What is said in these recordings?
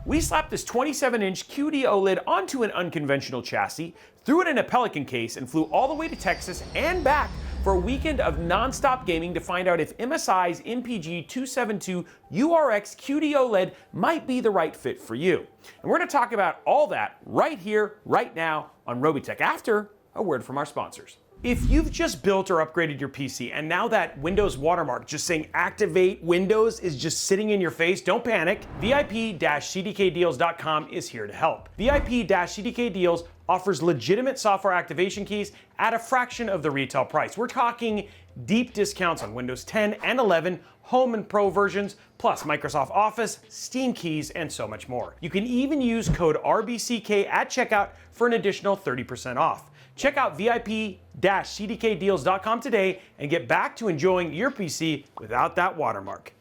We slapped this 27-inch QD-OLED onto an unconventional chassis, threw it in a Pelican case, and flew all the way to Texas and back for a weekend of non-stop gaming to find out if MSI's MPG 272 URX QD-OLED might be the right fit for you. And we're going to talk about all that right here, right now on Robeytech after a word from our sponsors. If you've just built or upgraded your PC and now that Windows watermark just saying activate Windows is just sitting in your face, don't panic. VIP-CDKdeals.com is here to help. VIP-CDK Deals offers legitimate software activation keys at a fraction of the retail price. We're talking deep discounts on Windows 10 and 11, Home and Pro versions, plus Microsoft Office, Steam keys, and so much more. You can even use code RBCK at checkout for an additional 30% off. Check out VIP-CDKdeals.com today and get back to enjoying your PC without that watermark.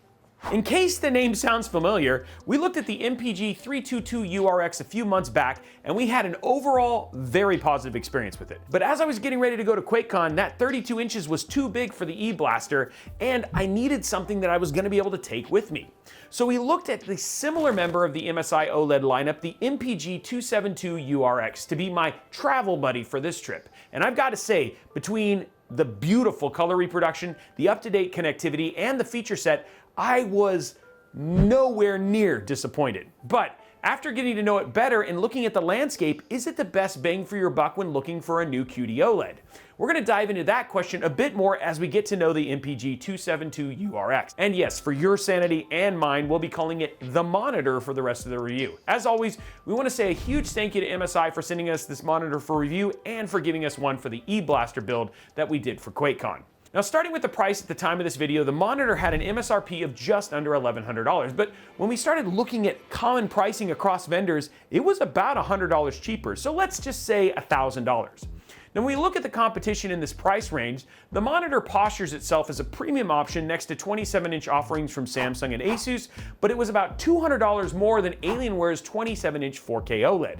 In case the name sounds familiar, we looked at the MPG 322 URX a few months back and we had an overall very positive experience with it. But as I was getting ready to go to QuakeCon, that 32 inches was too big for the E-Blaster and I needed something that I was going to be able to take with me. So we looked at the similar member of the MSI OLED lineup, the MPG 272 URX, to be my travel buddy for this trip. And I've got to say, between the beautiful color reproduction, the up-to-date connectivity, and the feature set, I was nowhere near disappointed. But after getting to know it better and looking at the landscape, is it the best bang for your buck when looking for a new QD-OLED? We're going to dive into that question a bit more as we get to know the MPG 272 URX. And yes, for your sanity and mine, we'll be calling it the monitor for the rest of the review. As always, we want to say a huge thank you to MSI for sending us this monitor for review and for giving us one for the E-Blaster build that we did for QuakeCon. Now, starting with the price at the time of this video, the monitor had an MSRP of just under $1,100, but when we started looking at common pricing across vendors, it was about $100 cheaper, so let's just say $1,000. Now, when we look at the competition in this price range, the monitor postures itself as a premium option next to 27-inch offerings from Samsung and Asus, but it was about $200 more than Alienware's 27-inch 4K OLED.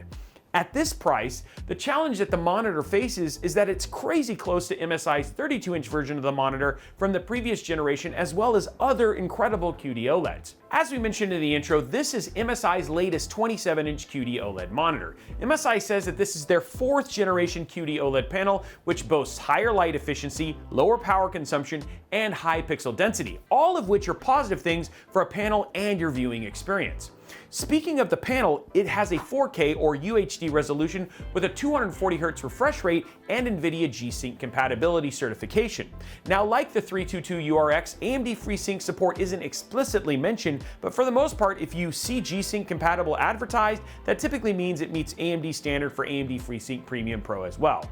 At this price, the challenge that the monitor faces is that it's crazy close to MSI's 32-inch version of the monitor from the previous generation, as well as other incredible QD-OLEDs. As we mentioned in the intro, this is MSI's latest 27-inch QD-OLED monitor. MSI says that this is their 4th generation QD-OLED panel, which boasts higher light efficiency, lower power consumption, and high pixel density, all of which are positive things for a panel and your viewing experience. Speaking of the panel, it has a 4K or UHD resolution with a 240Hz refresh rate and NVIDIA G-Sync compatibility certification. Now, like the 322 URX, AMD FreeSync support isn't explicitly mentioned, but for the most part, if you see G-Sync compatible advertised, that typically means it meets AMD standard for AMD FreeSync Premium Pro as well.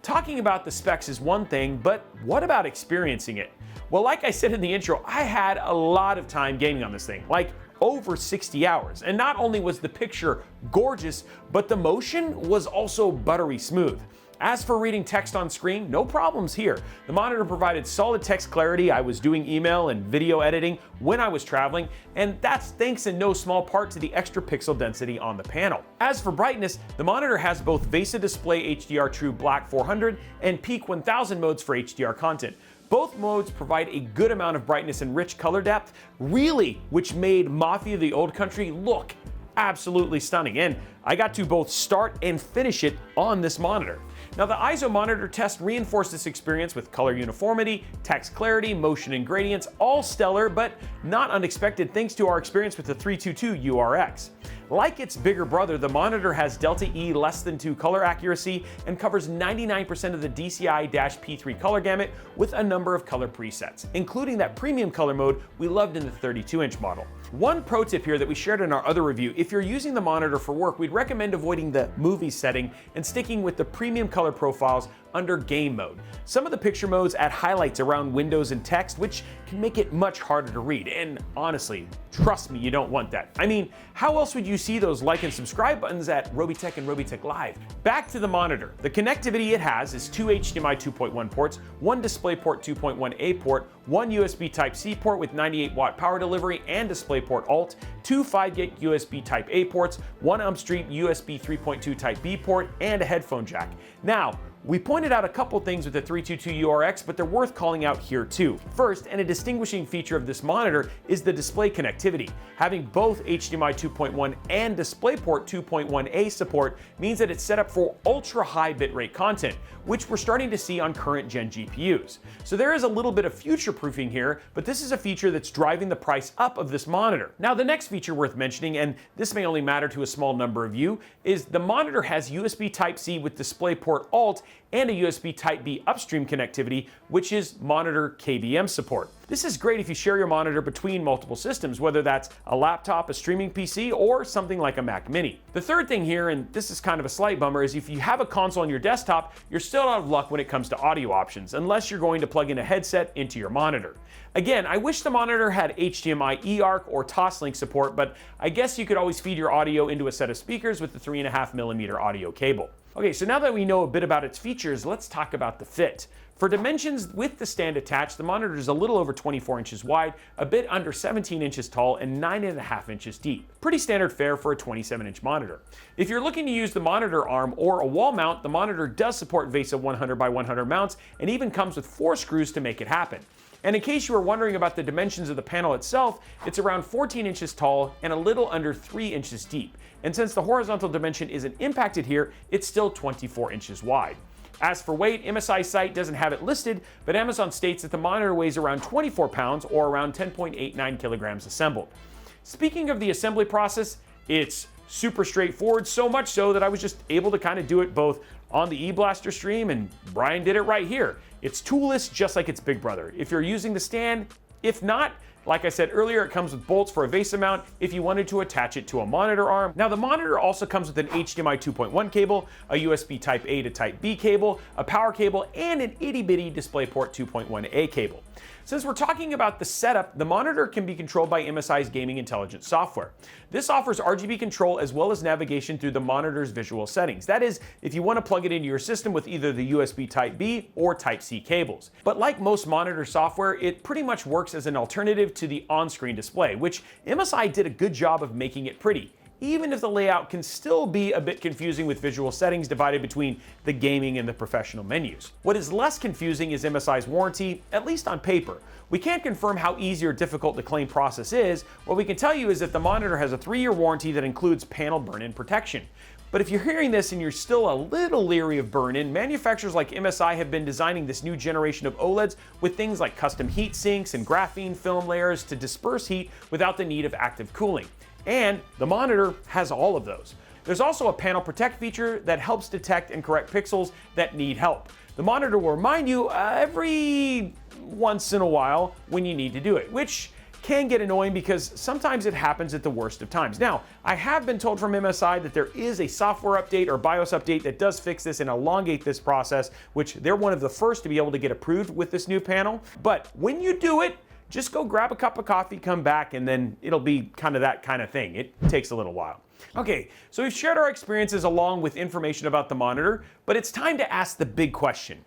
Talking about the specs is one thing, but what about experiencing it? Well, like I said in the intro, I had a lot of time gaming on this thing, like over 60 hours. And not only was the picture gorgeous, but the motion was also buttery smooth. As for reading text on screen, no problems here. The monitor provided solid text clarity. I was doing email and video editing when I was traveling, and that's thanks in no small part to the extra pixel density on the panel. As for brightness, the monitor has both VESA Display HDR True Black 400 and Peak 1000 modes for HDR content. Both modes provide a good amount of brightness and rich color depth, really, which made Mafia: The Old Country look absolutely stunning. And I got to both start and finish it on this monitor. Now, the ISO monitor test reinforced this experience with color uniformity, text clarity, motion and gradients, all stellar, but not unexpected thanks to our experience with the 322 URX. Like its bigger brother, the monitor has Delta E less than 2 color accuracy and covers 99% of the DCI-P3 color gamut with a number of color presets, including that premium color mode we loved in the 32-inch model. One pro tip here that we shared in our other review: if you're using the monitor for work, we'd recommend avoiding the movie setting and sticking with the premium color profiles under game mode. Some of the picture modes add highlights around windows and text, which can make it much harder to read. And honestly, trust me, you don't want that. I mean, how else would you see those like and subscribe buttons at Robeytech and Robeytech Live? Back to the monitor. The connectivity it has is 2 HDMI 2.1 ports, 1 DisplayPort 2.1a port, 1 USB Type-C port with 98-watt power delivery and DisplayPort Alt, 2 5-gig USB Type-A ports, 1 upstream USB 3.2 Type-B port, and a headphone jack. Now, We pointed out a couple things with the 322URX, but they're worth calling out here too. First, and a distinguishing feature of this monitor, is the display connectivity. Having both HDMI 2.1 and DisplayPort 2.1a support means that it's set up for ultra high bitrate content, which we're starting to see on current gen GPUs. So there is a little bit of future proofing here, but this is a feature that's driving the price up of this monitor. Now, the next feature worth mentioning, and this may only matter to a small number of you, is the monitor has USB Type-C with DisplayPort Alt and a USB Type-B upstream connectivity, which is monitor KVM support. This is great if you share your monitor between multiple systems, whether that's a laptop, a streaming PC, or something like a Mac Mini. The third thing here, and this is kind of a slight bummer, is if you have a console on your desktop, you're still out of luck when it comes to audio options, unless you're going to plug in a headset into your monitor. Again, I wish the monitor had HDMI eARC or Toslink support, but I guess you could always feed your audio into a set of speakers with the 3.5mm audio cable. Okay, so now that we know a bit about its features, let's talk about the fit. For dimensions with the stand attached, the monitor is a little over 24 inches wide, a bit under 17 inches tall, and 9.5 inches deep. Pretty standard fare for a 27-inch monitor. If you're looking to use the monitor arm or a wall mount, the monitor does support VESA 100 by 100 mounts and even comes with 4 screws to make it happen. And in case you were wondering about the dimensions of the panel itself, it's around 14 inches tall and a little under 3 inches deep. And since the horizontal dimension isn't impacted here, it's still 24 inches wide. As for weight, MSI site doesn't have it listed, but Amazon states that the monitor weighs around 24 pounds or around 10.89 kilograms assembled. Speaking of the assembly process, it's super straightforward, so much so that I was just able to kind of do it both on the eBlaster stream, and Brian did it right here. It's toolless, just like its big brother. If you're using the stand, if not, like I said earlier, it comes with bolts for a VESA mount if you wanted to attach it to a monitor arm. Now, the monitor also comes with an HDMI 2.1 cable, a USB Type A to Type B cable, a power cable, and an itty-bitty DisplayPort 2.1a cable. Since we're talking about the setup, the monitor can be controlled by MSI's gaming intelligence software. This offers RGB control as well as navigation through the monitor's visual settings. That is, if you want to plug it into your system with either the USB Type-B or Type-C cables. But like most monitor software, it pretty much works as an alternative to the on-screen display, which MSI did a good job of making it pretty, even if the layout can still be a bit confusing with visual settings divided between the gaming and the professional menus. What is less confusing is MSI's warranty, at least on paper. We can't confirm how easy or difficult the claim process is. What we can tell you is that the monitor has a 3-year warranty that includes panel burn-in protection. But if you're hearing this and you're still a little leery of burn-in, manufacturers like MSI have been designing this new generation of OLEDs with things like custom heat sinks and graphene film layers to disperse heat without the need of active cooling. And the monitor has all of those. There's also a panel protect feature that helps detect and correct pixels that need help. The monitor will remind you every once in a while when you need to do it, which can get annoying because sometimes it happens at the worst of times. Now, I have been told from MSI that there is a software update or BIOS update that does fix this and elongate this process, which they're one of the first to be able to get approved with this new panel. But when you do it, just go grab a cup of coffee, come back, and then it'll be kind of that kind of thing. It takes a little while. Okay, so we've shared our experiences along with information about the monitor, but it's time to ask the big question.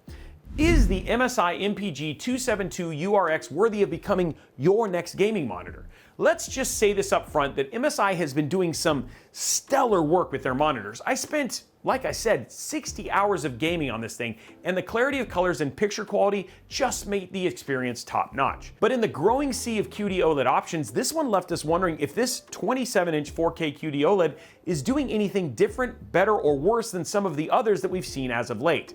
Is the MSI MPG 272URX worthy of becoming your next gaming monitor? Let's just say this up front that MSI has been doing some stellar work with their monitors. I spent, like I said, 60 hours of gaming on this thing, and the clarity of colors and picture quality just made the experience top-notch. But in the growing sea of QD-OLED options, this one left us wondering if this 27-inch 4K QD-OLED is doing anything different, better, or worse than some of the others that we've seen as of late.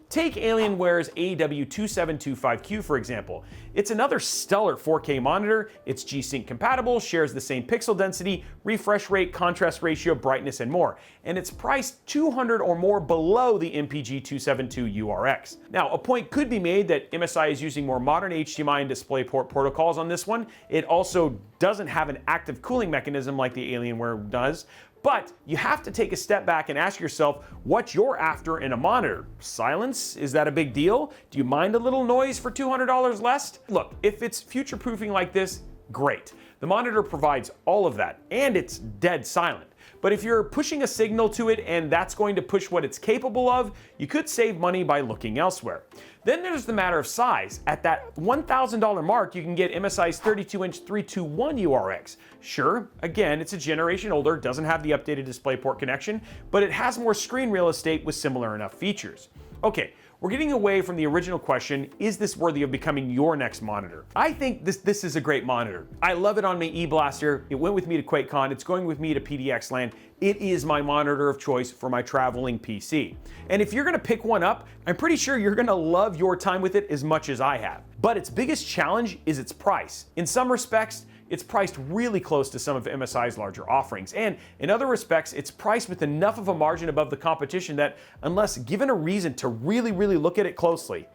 Take Alienware's AW2725Q for example. It's another stellar 4K monitor, it's G-Sync compatible, shares the same pixel density, refresh rate, contrast ratio, brightness, and more. And it's priced $200 or more below the MPG 272URX. Now, a point could be made that MSI is using more modern HDMI and DisplayPort protocols on this one. It also doesn't have an active cooling mechanism like the Alienware does. But you have to take a step back and ask yourself what you're after in a monitor. Silence? Is that a big deal? Do you mind a little noise for $200 less? Look, if it's future-proofing like this, great. The monitor provides all of that, and it's dead silent. But if you're pushing a signal to it and that's going to push what it's capable of, you could save money by looking elsewhere. Then there's the matter of size. At that $1,000 mark, you can get MSI's 32-inch 321URX. Sure, again, it's a generation older, doesn't have the updated DisplayPort connection, but it has more screen real estate with similar enough features. Okay, we're getting away from the original question, is this worthy of becoming your next monitor? I think this is a great monitor. I love it on my eBlaster. It went with me to QuakeCon. It's going with me to PDX Land. It is my monitor of choice for my traveling PC. And if you're gonna pick one up, I'm pretty sure you're gonna love your time with it as much as I have. But its biggest challenge is its price. In some respects, it's priced really close to some of MSI's larger offerings, and in other respects, it's priced with enough of a margin above the competition that, unless given a reason to really look at it closely,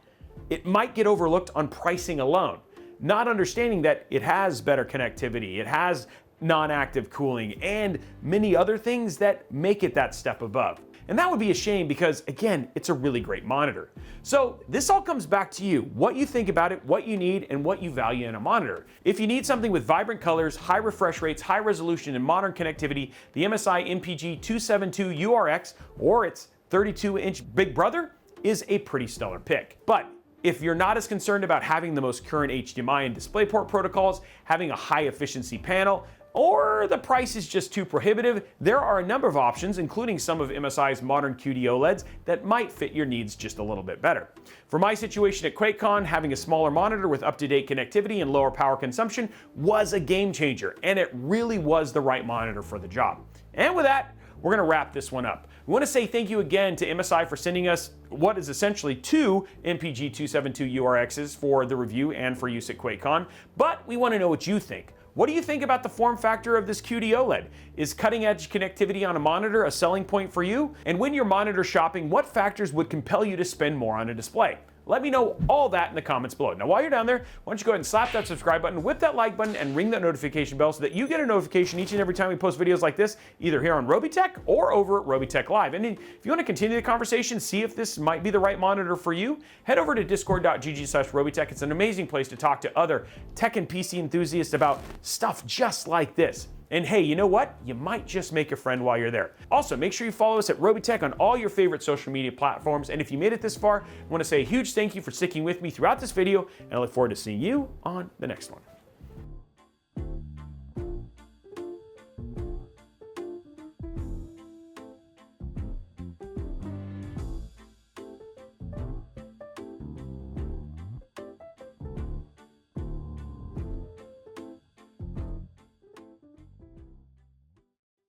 it might get overlooked on pricing alone, not understanding that it has better connectivity, it has non-active cooling, and many other things that make it that step above. And that would be a shame because, again, it's a really great monitor. So this all comes back to you, what you think about it, what you need, and what you value in a monitor. If you need something with vibrant colors, high refresh rates, high resolution, and modern connectivity, the MSI MPG 272 URX or its 32-inch big brother is a pretty stellar pick. But if you're not as concerned about having the most current HDMI and DisplayPort protocols, having a high efficiency panel, or the price is just too prohibitive, there are a number of options, including some of MSI's modern QD-OLEDs, that might fit your needs just a little bit better. For my situation at QuakeCon, having a smaller monitor with up-to-date connectivity and lower power consumption was a game changer, and it really was the right monitor for the job. And with that, we're gonna wrap this one up. We wanna say thank you again to MSI for sending us what is essentially two MPG 272 URXs for the review and for use at QuakeCon, but we wanna know what you think. What do you think about the form factor of this QD-OLED? Is cutting-edge connectivity on a monitor a selling point for you? And when you're monitor shopping, what factors would compel you to spend more on a display? Let me know all that in the comments below. Now, while you're down there, why don't you go ahead and slap that subscribe button, whip that like button, and ring that notification bell so that you get a notification each and every time we post videos like this, either here on Robeytech or over at Robeytech Live. And if you want to continue the conversation, see if this might be the right monitor for you, head over to discord.gg/Robeytech. It's an amazing place to talk to other tech and PC enthusiasts about stuff just like this. And hey, you know what? You might just make a friend while you're there. Also, make sure you follow us at Robeytech on all your favorite social media platforms. And if you made it this far, I want to say a huge thank you for sticking with me throughout this video, and I look forward to seeing you on the next one.